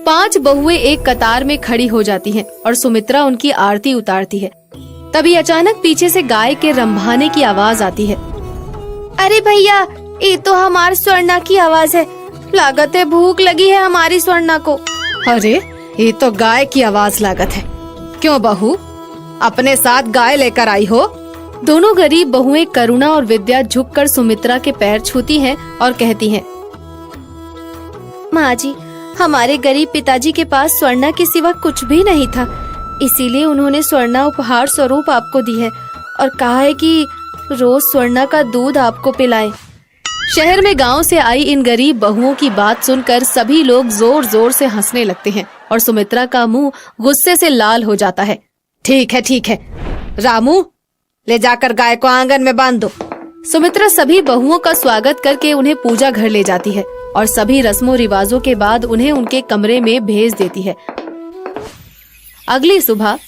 5 बहुएं एक कतार में खड़ी हो जाती हैं और सुमित्रा उनकी आरती उतारती है। तभी अचानक पीछे से गाय के रंभाने की आवाज आती है। अरे भैया, ये तो हमारी स्वर्णा की आवाज है। लागत है भूख लगी है हमारी स्वर्णा को। अरे ये तो गाय की आवाज लागत है। क्यों बहू, अपने साथ गाय लेकर आई हो? दोनों गरीब बहुएं करुणा और विद्या झुककर सुमित्रा के पैर छूती हैं और कहती हैं, माँ जी, हमारे गरीब पिताजी के पास स्वर्णा के सिवा कुछ भी नहीं था, इसीलिए उन्होंने स्वर्णा उपहार स्वरूप आपको दी है और कहा है कि रोज स्वर्णा का दूध आपको पिलाए। शहर में गांव से आई इन गरीब बहुओं की बात सुनकर सभी लोग जोर जोर से हंसने लगते हैं और सुमित्रा का मुंह गुस्से से लाल हो जाता है। ठीक है, रामू, ले जाकर गाय को आंगन में बांध दो। सुमित्रा सभी बहुओं का स्वागत करके उन्हें पूजा घर ले जाती है और सभी रस्मों रिवाजों के बाद उन्हें उनके कमरे में भेज देती है। अगली सुबह,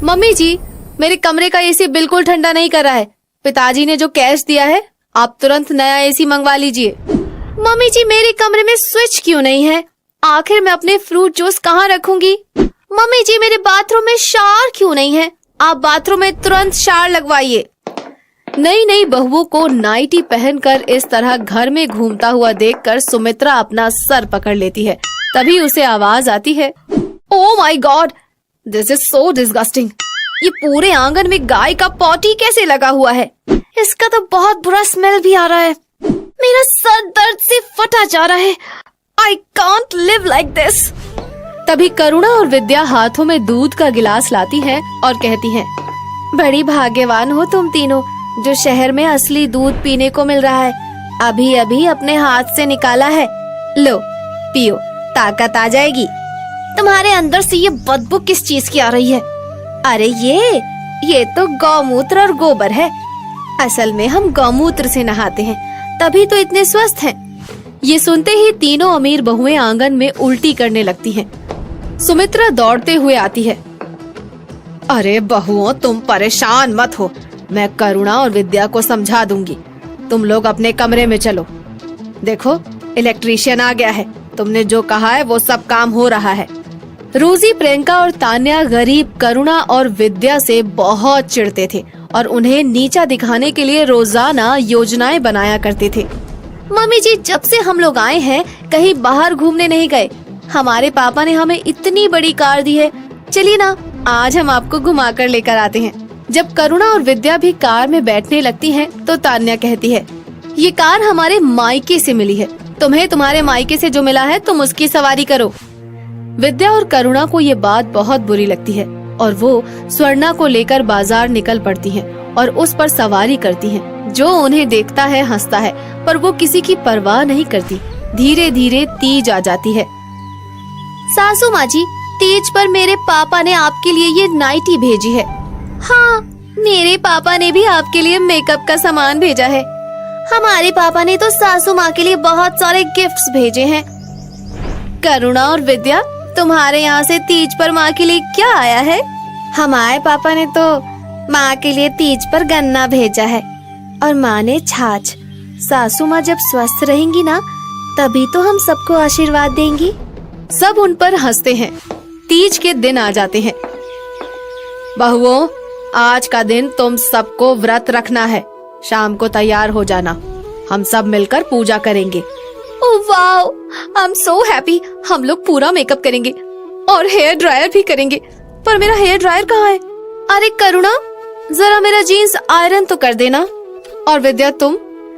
मम्मी जी, मेरे कमरे का एसी बिल्कुल ठंडा नहीं कर रहा है। पिताजी ने जो कैश दिया है, आप तुरंत नया एसी मंगवा लीजिए। मम्मी जी, मेरे कमरे में स्विच क्यों नहीं है? आखिर मैं अपने फ्रूट जूस कहाँ रखूंगी? मम्मी जी, मेरे बाथरूम में शावर क्यों नहीं है? आप बाथरूम में तुरंत शावर लगवाइए। नई नई बहुओं को नाइटी पहनकर इस तरह घर में घूमता हुआ देखकर सुमित्रा अपना सर पकड़ लेती है। तभी उसे आवाज आती है, oh my God, this is so disgusting. ये पूरे आंगन में गाय का पॉटी कैसे लगा हुआ है? इसका तो बहुत बुरा स्मेल भी आ रहा है। मेरा सर दर्द से फटा जा रहा है। I can't live like this. तभी करुणा और विद्या हाथों में दूध का गिलास लाती हैं और कहती हैं, बड़ी भाग्यवान हो तुम तीनों, जो शहर में असली दूध पीने को मिल रहा है। अभी अभी अपने हाथ से निकाला है। लो पियो, ताकत आ जाएगी। तुम्हारे अंदर से ये बदबू किस चीज की आ रही है? अरे ये तो गौमूत्र और गोबर है। असल में हम गौमूत्र से नहाते हैं, तभी तो इतने स्वस्थ हैं। ये सुनते ही तीनों अमीर बहुएं आंगन में उल्टी करने लगती हैं। सुमित्रा दौड़ते हुए आती है। अरे बहुओं, तुम परेशान मत हो, मैं करुणा और विद्या को समझा दूंगी। तुम लोग अपने कमरे में चलो। देखो, इलेक्ट्रीशियन आ गया है। तुमने जो कहा है वो सब काम हो रहा है। रोजी, प्रियंका और तान्या गरीब करुणा और विद्या से बहुत चिढ़ते थे और उन्हें नीचा दिखाने के लिए रोजाना योजनाएं बनाया करते थे। मम्मी जी, जब से हम लोग आए हैं कहीं बाहर घूमने नहीं गए। हमारे पापा ने हमें इतनी बड़ी कार दी है, चलिए ना, आज हम आपको घुमा कर लेकर आते हैं। जब करुणा और विद्या भी कार में बैठने लगती हैं, तो तान्या कहती है, ये कार हमारे मायके से मिली है। तुम्हें तुम्हारे मायके से जो मिला है तुम उसकी सवारी करो। विद्या और करुणा को ये बात बहुत बुरी लगती है और वो स्वर्णा को लेकर बाजार निकल पड़ती हैं और उस पर सवारी करती हैं। जो उन्हें देखता है हंसता है, पर वो किसी की परवाह नहीं करती। धीरे धीरे तीज आ जाती है। सासू माँ जी, तीज पर मेरे पापा ने आपके लिए ये नाइटी भेजी है। हाँ, मेरे पापा ने भी आपके लिए मेकअप का सामान भेजा है। हमारे पापा ने तो सासू माँ के लिए बहुत सारे गिफ्ट्स भेजे हैं। करुणा और विद्या, तुम्हारे यहाँ से तीज पर माँ के लिए क्या आया है? हमारे पापा ने तो माँ के लिए तीज पर गन्ना भेजा है और माँ ने छाछ। सासू माँ जब स्वस्थ रहेंगी ना, तभी तो हम सबको आशीर्वाद देंगी। सब उन पर हंसते हैं। तीज के दिन आ जाते हैं। बहुओं, आज का दिन तुम सबको व्रत रखना है। शाम को तैयार हो जाना, हम सब मिलकर पूजा करेंगे। Oh wow, I am so happy. हम लोग पूरा मेकअप करेंगे और हेयर ड्रायर भी करेंगे। पर मेरा हेयर ड्रायर कहाँ है? अरे करुणा, जरा मेरा जीन्स आयरन तो कर देना। और विद्या, तुम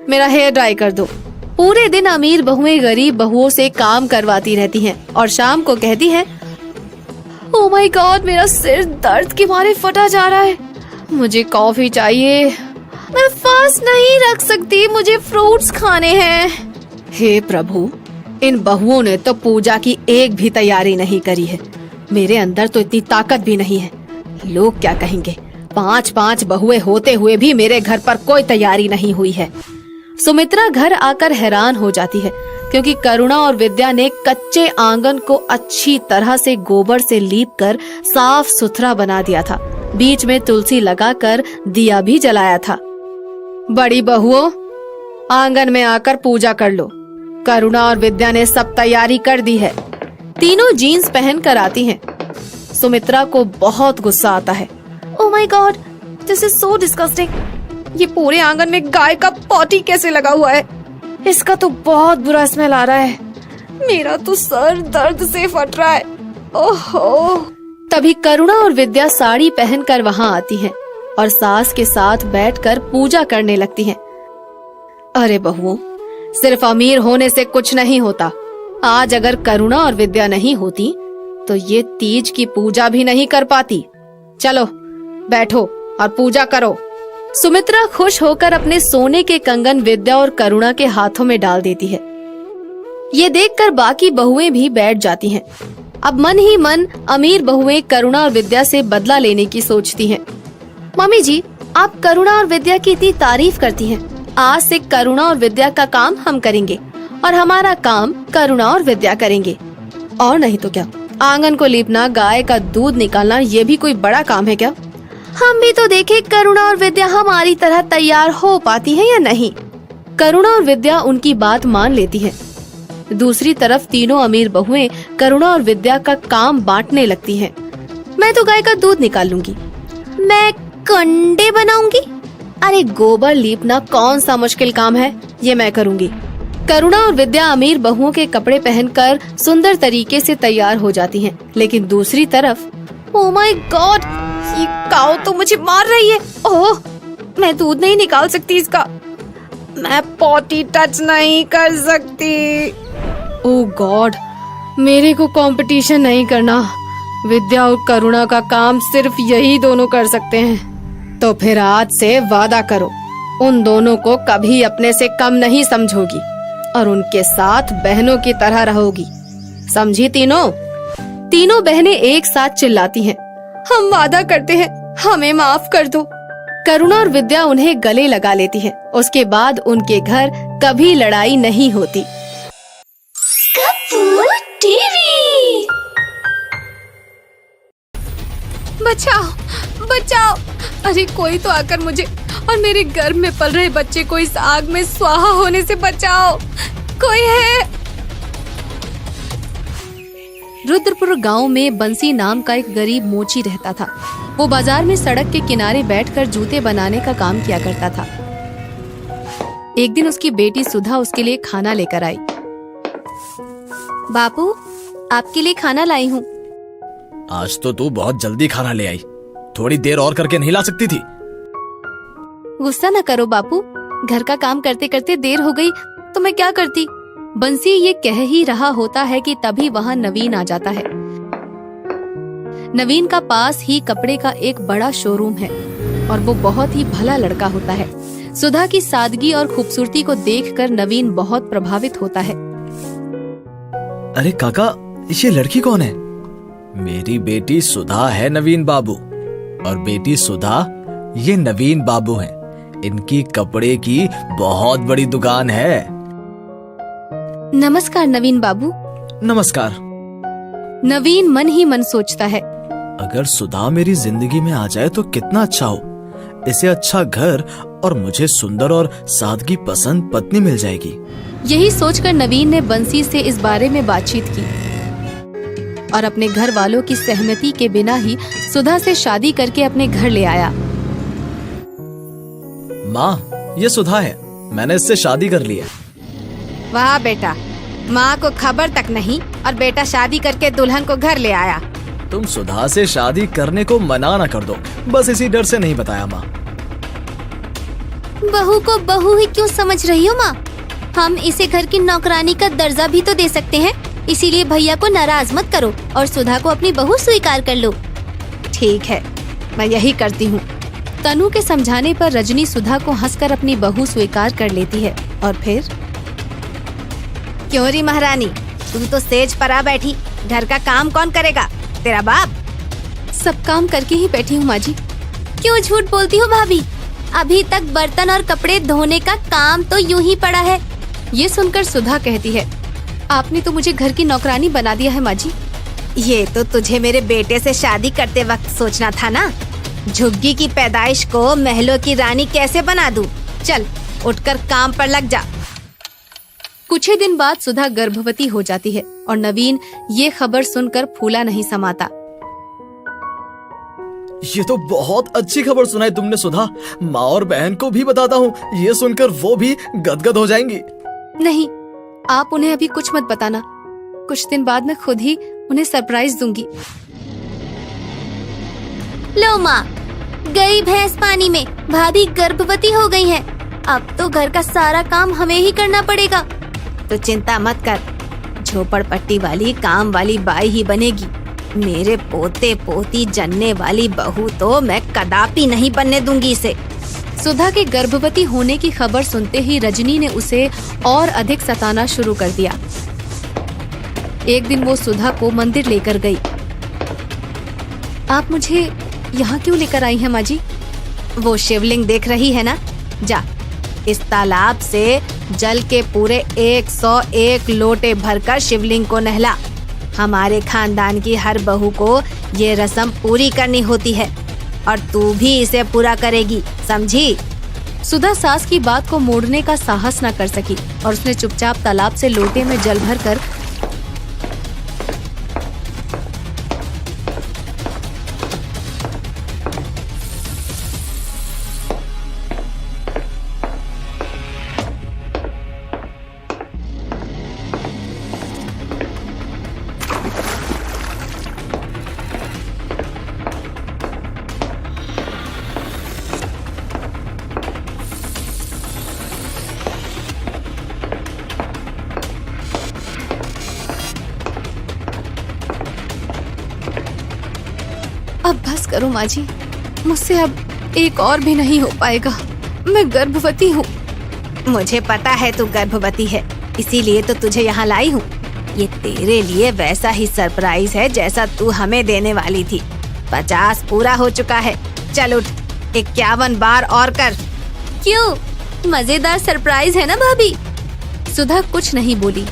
मेरा हेयर ड्राई कर दो। पूरे दिन अमीर बहुएं गरीब बहुओं से काम करवाती रहती हैं और शाम को कहती हैं, ओह माय गॉड, मेरा सिर दर्द के मारे फटा जा रहा है। मुझे कॉफी चाहिए। मैं फास्ट नहीं रख सकती, मुझे फ्रूट्स खाने हैं। हे प्रभु, इन बहुओं ने तो पूजा की एक भी तैयारी नहीं करी है। मेरे अंदर तो इतनी ताकत भी नहीं है। लोग क्या कहेंगे? 5-5 बहुएं होते हुए भी मेरे घर पर कोई तैयारी नहीं हुई है। सुमित्रा घर आकर हैरान हो जाती है क्योंकि करुणा और विद्या ने कच्चे आंगन को अच्छी तरह से गोबर से लीपकर साफ सुथरा बना दिया था। बीच में तुलसी लगाकर दिया भी जलाया था। बड़ी बहुओं, आंगन में आकर पूजा कर लो। करुणा और विद्या ने सब तैयारी कर दी है। तीनों जीन्स पहन कर आती हैं। सुमित्रा को बहुत गुस्सा आता है। Oh my God, this is so disgusting. ये पूरे आंगन में गाय का पॉटी कैसे लगा हुआ है? इसका तो बहुत बुरा स्मेल आ रहा है। मेरा तो सर दर्द से फट रहा है। ओहो। तभी करुणा और विद्या साड़ी पहनकर वहाँ आती हैं और सास के साथ बैठकर पूजा करने लगती हैं। अरे बहुओं, सिर्फ अमीर होने से कुछ नहीं होता। आज अगर करुणा और विद्या नहीं होती तो ये तीज की पूजा भी नहीं कर पाती। चलो बैठो और पूजा करो। सुमित्रा खुश होकर अपने सोने के कंगन विद्या और करुणा के हाथों में डाल देती है। ये देखकर बाकी बहुएं भी बैठ जाती हैं। अब मन ही मन अमीर बहुएं करुणा और विद्या से बदला लेने की सोचती हैं। मम्मी जी, आप करुणा और विद्या की इतनी तारीफ करती हैं। आज से करुणा और विद्या का काम हम करेंगे और हमारा काम करुणा और विद्या करेंगे। और नहीं तो क्या, आंगन को लीपना, गाय का दूध निकालना, ये भी कोई बड़ा काम है क्या? हम भी तो देखें करुणा और विद्या हमारी तरह तैयार हो पाती है या नहीं। करुणा और विद्या उनकी बात मान लेती हैं। दूसरी तरफ तीनों अमीर बहुएं करुणा और विद्या का काम बांटने लगती हैं। मैं तो गाय का दूध निकाल लूंगी। मैं कंडे बनाऊंगी। अरे गोबर लीपना कौन सा मुश्किल काम है, ये मैं करूंगी। करुणा और विद्या अमीर बहुओं के कपड़े पहनकर सुंदर तरीके से तैयार हो जाती हैं। लेकिन दूसरी तरफ ओह माय गॉड, ये काऊ तो मुझे मार रही है। ओह, मैं दूध नहीं निकाल सकती इसका। मैं पॉटी टच नहीं कर सकती। ओह गॉड, मेरे को कंपटीशन नहीं करना। विद्या और करुणा का काम सिर्फ यही दोनों कर सकते हैं। तो फिर आज से वादा करो, उन दोनों को कभी अपने से कम नहीं समझोगी और उनके साथ बहनों की तरह रहोगी। समझी तीनों? तीनों बहनें एक साथ चिल्लाती हैं। हम वादा करते हैं, हमें माफ कर दो। करुणा और विद्या उन्हें गले लगा लेती हैं। उसके बाद उनके घर कभी लड़ाई नहीं होती। कपूर टीवी। बचाओ, बचाओ। अरे कोई तो आकर मुझे और मेरे गर्भ में पल रहे बच्चे को इस आग में स्वाहा होने से बचाओ। कोई है? रुद्रपुर गांव में बंसी नाम का एक गरीब मोची रहता था। वो बाजार में सड़क के किनारे बैठकर जूते बनाने का काम किया करता था। एक दिन उसकी बेटी सुधा उसके लिए खाना लेकर आई। बापू, आपके लिए खाना लाई हूँ। आज तो तू बहुत जल्दी खाना ले आई। थोड़ी देर और करके नहीं ला सकती थी? गुस्सा न करो बापू, घर का काम करते करते देर हो गई तो मैं क्या करती। बंसी ये कह ही रहा होता है कि तभी वहाँ नवीन आ जाता है। नवीन का पास ही कपड़े का एक बड़ा शोरूम है और वो बहुत ही भला लड़का होता है। सुधा की सादगी और खूबसूरती को देखकर नवीन बहुत प्रभावित होता है। अरे काका, ये लड़की कौन है? मेरी बेटी सुधा है नवीन बाबू, और बेटी सुधा ये नवीन बाबू हैं। इनकी कपड़े की बहुत बड़ी दुकान है। नमस्कार नवीन बाबू। नमस्कार। नवीन मन ही मन सोचता है, अगर सुधा मेरी जिंदगी में आ जाए तो कितना अच्छा हो। इसे अच्छा घर और मुझे सुंदर और सादगी पसंद पत्नी मिल जाएगी। यही सोचकर नवीन ने बंसी से इस बारे में बातचीत की और अपने घर वालों की सहमति के बिना ही सुधा से शादी करके अपने घर ले आया। माँ, ये सुधा है, मैंने इससे शादी कर ली है। वाह बेटा, माँ को खबर तक नहीं और बेटा शादी करके दुल्हन को घर ले आया। तुम सुधा से शादी करने को मना न कर दो, बस इसी डर से नहीं बताया माँ। बहू को बहू ही क्यों समझ रही हो माँ? हम इसे घर की नौकरानी का दर्जा भी तो दे सकते हैं। इसीलिए भैया को नाराज मत करो और सुधा को अपनी बहू स्वीकार कर लो। ठीक है, मैं यही करती हूँ। तनु के समझाने पर रजनी सुधा को हंसकर अपनी बहू स्वीकार कर लेती है। और फिर क्यों री महारानी, तू तो सेज पर आ बैठी। घर का काम कौन करेगा? तेरा बाप। सब काम करके ही बैठी हूँ माँ जी। क्यों झूठ बोलती हो भाभी? अभी तक बर्तन और कपड़े धोने का काम तो यूं ही पड़ा है। ये सुनकर सुधा कहती है, आपने तो मुझे घर की नौकरानी बना दिया है माँ जी। ये तो तुझे मेरे बेटे से शादी करते वक्त सोचना था ना। झुग्गी की पैदाइश को महलों की रानी कैसे बना दूं? चल उठकर काम पर लग जा। कुछ ही दिन बाद सुधा गर्भवती हो जाती है और नवीन ये खबर सुनकर फूला नहीं समाता। ये तो बहुत अच्छी खबर सुनाई तुमने सुधा। माँ और बहन को भी बताता हूँ, ये सुनकर वो भी गदगद हो जाएंगी। नहीं, आप उन्हें अभी कुछ मत बताना। कुछ दिन बाद मैं खुद ही उन्हें सरप्राइज दूंगी। लो माँ, गई भैंस पानी में, भाभी गर्भवती हो गई है। अब तो घर का सारा काम हमें ही करना पड़ेगा। तो चिंता मत कर, झोपड़पट्टी वाली काम वाली बाई ही बनेगी। मेरे पोते पोती जनने वाली बहू तो मैं कदापि नहीं बनने दूंगी इसे। सुधा के गर्भवती होने की खबर सुनते ही रजनी ने उसे और अधिक सताना शुरू कर दिया। एक दिन वो सुधा को मंदिर लेकर गई। आप मुझे यहाँ क्यों लेकर आई हैं माँ जी? वो शिवलिंग देख रही है ना? जा, इस तालाब से जल के पूरे 101 लोटे भरकर शिवलिंग को नहला। हमारे खानदान की हर बहू को ये रस्म पूरी करनी होती है और तू भी इसे पूरा करेगी, समझी? सुधा सास की बात को मोड़ने का साहस न कर सकी और उसने चुपचाप तालाब से लोटे में जल भरकर अब बस करो माँ जी, मुझसे अब एक और भी नहीं हो पाएगा। मैं गर्भवती हूँ। मुझे पता है तू गर्भवती है, इसीलिए तो तुझे यहाँ लाई हूँ। ये तेरे लिए वैसा ही सरप्राइज है जैसा तू हमें देने वाली थी। 50 पूरा हो चुका है। चल उठ, 51 बार और कर। क्यों? मजेदार सरप्राइज है ना भाभी? सुधा कुछ नहीं बोली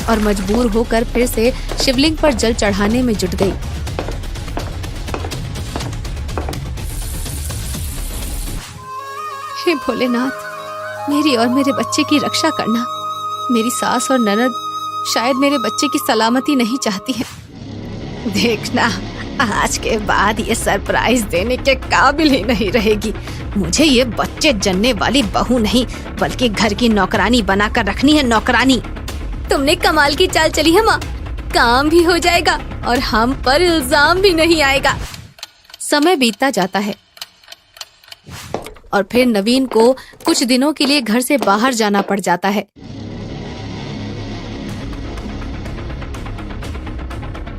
और मजबूर होकर फिर से शिवलिंग पर जल चढ़ाने में जुट गई। हे भोलेनाथ, मेरी और मेरे बच्चे की रक्षा करना। मेरी सास और ननद शायद मेरे बच्चे की सलामती नहीं चाहती है। देखना, आज के बाद ये सरप्राइज देने के काबिल ही नहीं रहेगी। मुझे ये बच्चे जनने वाली बहू नहीं बल्कि घर की नौकरानी बनाकर रखनी है, नौकरानी। तुमने कमाल की चाल चली है माँ। काम भी हो जाएगा और हम पर इल्जाम भी नहीं आएगा। समय बीतता जाता है और फिर नवीन को कुछ दिनों के लिए घर से बाहर जाना पड़ जाता है।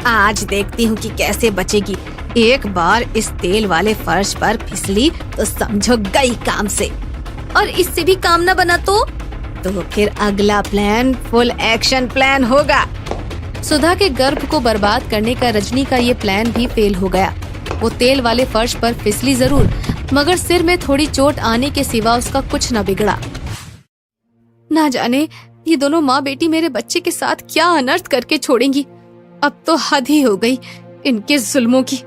आज देखती हूँ कि कैसे बचेगी। एक बार इस तेल वाले फर्श पर फिसली तो समझो गई काम से। और इससे भी काम न बना तो फिर अगला प्लान फुल एक्शन प्लान होगा। सुधा के गर्भ को बर्बाद करने का रजनी का ये प्लान भी फेल हो गया। वो तेल वाले फर्श पर फिसली जरूर, मगर सिर में थोड़ी चोट आने के सिवा उसका कुछ न बिगड़ा। ना जाने ये दोनों माँ बेटी मेरे बच्चे के साथ क्या अनर्थ करके छोड़ेंगी। अब तो हद ही हो गई इनके जुल्मों की।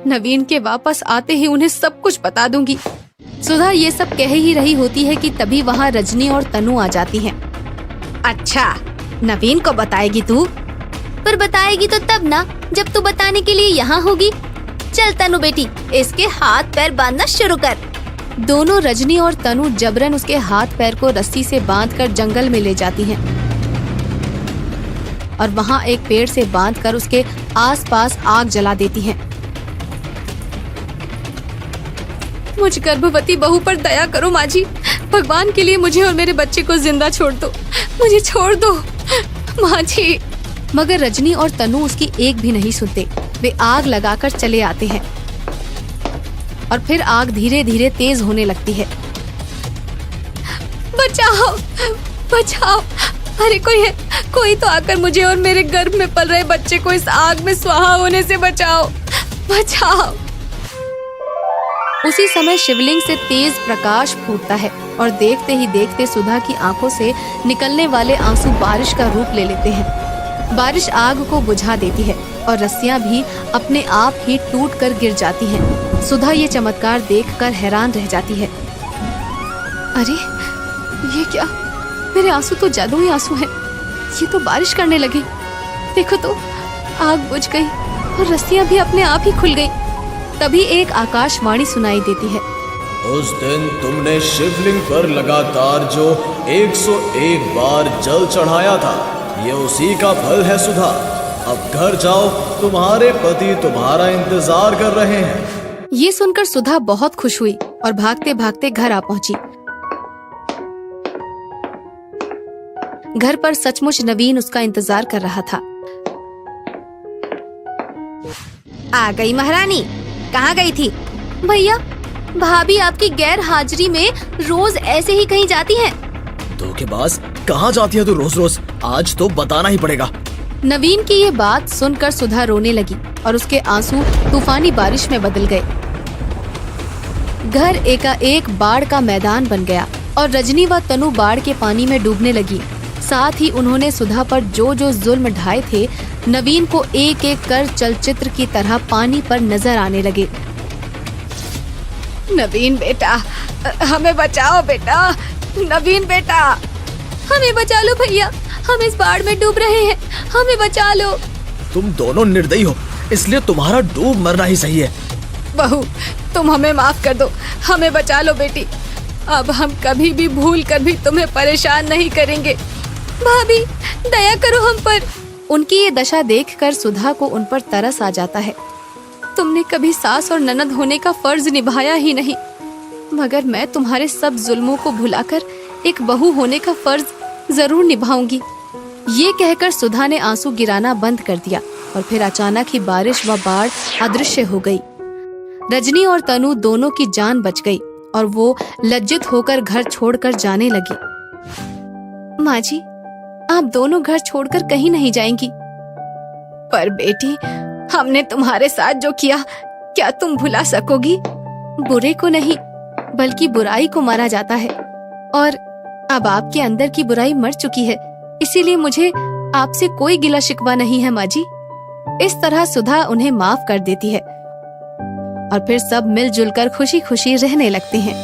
नवीन के वापस आते ही उन्हें सब कुछ बता दूंगी। सुधा ये सब कह ही रही होती है कि तभी वहाँ रजनी और तनु आ जाती हैं। अच्छा, नवीन को बताएगी तू? पर बताएगी तो तब ना, जब तू बताने के लिए यहाँ होगी। चल तनु बेटी, इसके हाथ पैर बांधना शुरू कर। दोनों रजनी और तनु जबरन उसके हाथ पैर को रस्सी से बांधकर जंगल में ले जाती हैं और वहाँ एक पेड़ से बांधकर उसके आसपास आग जला देती हैं। मुझ गर्भवती बहू पर दया करो माँ जी। भगवान के लिए मुझे और मेरे बच्चे को जिंदा छोड़ दो। मुझे छोड़ दो माँ जी। मगर रजनी और तनु उसकी एक भी नहीं सुनते। वे आग लगाकर चले आते हैं और फिर आग धीरे धीरे तेज होने लगती है। बचाओ, बचाओ, अरे कोई है, कोई तो आकर मुझे और मेरे गर्भ में पल रहे बच्चे को इस आग में स्वाहा होने से बचाओ, बचाओ। उसी समय शिवलिंग से तेज प्रकाश फूटता है और देखते ही देखते सुधा की आंखों से निकलने वाले आंसू बारिश का रूप ले लेते हैं। बारिश आग को बुझा देती है और रस्सियां भी अपने आप ही टूट कर गिर जाती हैं। सुधा ये चमत्कार देखकर हैरान रह जाती है। अरे ये क्या, मेरे आंसू तो जादुई आंसू हैं। ये तो बारिश करने लगे। देखो तो, आग बुझ गई और रस्सियां भी अपने आप ही खुल गई। तभी एक आकाशवाणी सुनाई देती है। उस दिन तुमने शिवलिंग पर लगातार जो 101 बार जल चढ़ाया था, ये उसी का फल है सुधा। अब घर जाओ, तुम्हारे पति तुम्हारा इंतजार कर रहे हैं। ये सुनकर सुधा बहुत खुश हुई और भागते भागते घर आ पहुंची। घर पर सचमुच नवीन उसका इंतजार कर रहा था। आ गई महारानी, कहाँ गई थी? भैया, भाभी आपकी गैर हाजिरी में रोज ऐसे ही कहीं जाती हैं। धोखेबाज, कहाँ जाती है तू रोज रोज? आज तो बताना ही पड़ेगा। नवीन की ये बात सुनकर सुधा रोने लगी और उसके आंसू तूफानी बारिश में बदल गए। घर एकाएक बाढ़ का मैदान बन गया और रजनी व तनु बाढ़ के पानी में डूबने लगी। साथ ही उन्होंने सुधा पर जो जो जुल्म ढाए थे, नवीन को एक एक कर चलचित्र की तरह पानी पर नजर आने लगे। नवीन बेटा, हमें बचाओ बेटा, नवीन बेटा, हमें बचा लो भैया, हम इस बाढ़ में डूब रहे हैं, हमें बचा लो। तुम दोनों निर्दयी हो, इसलिए तुम्हारा डूब मरना ही सही है। बहू, तुम हमें माफ कर दो, हमें बचा लो बेटी। अब हम कभी भी भूल कर भी तुम्हें परेशान नहीं करेंगे। भाभी, दया करो हम पर। उनकी ये दशा देखकर सुधा को उन पर तरस आ जाता है। तुमने कभी सास और ननद होने का फर्ज निभाया ही नहीं, मगर मैं तुम्हारे सब जुल्मों को भुलाकर एक बहू होने का फर्ज जरूर निभाऊंगी। ये कहकर सुधा ने आंसू गिराना बंद कर दिया और फिर अचानक ही बारिश व बाढ़ अदृश्य हो गई। रजनी और तनु दोनों की जान बच गई और वो लज्जित होकर घर छोड़कर जाने लगी। माँ जी, आप दोनों घर छोड़कर कहीं नहीं जाएंगी। पर बेटी, हमने तुम्हारे साथ जो किया, क्या तुम भुला सकोगी? बुरे को नहीं, बल्कि बुराई को मारा जाता है और अब आपके अंदर की बुराई मर चुकी है, इसीलिए मुझे आपसे कोई गिला शिकवा नहीं है माँ जी। इस तरह सुधा उन्हें माफ कर देती है और फिर सब मिलजुल कर खुशी खुशी रहने लगते हैं।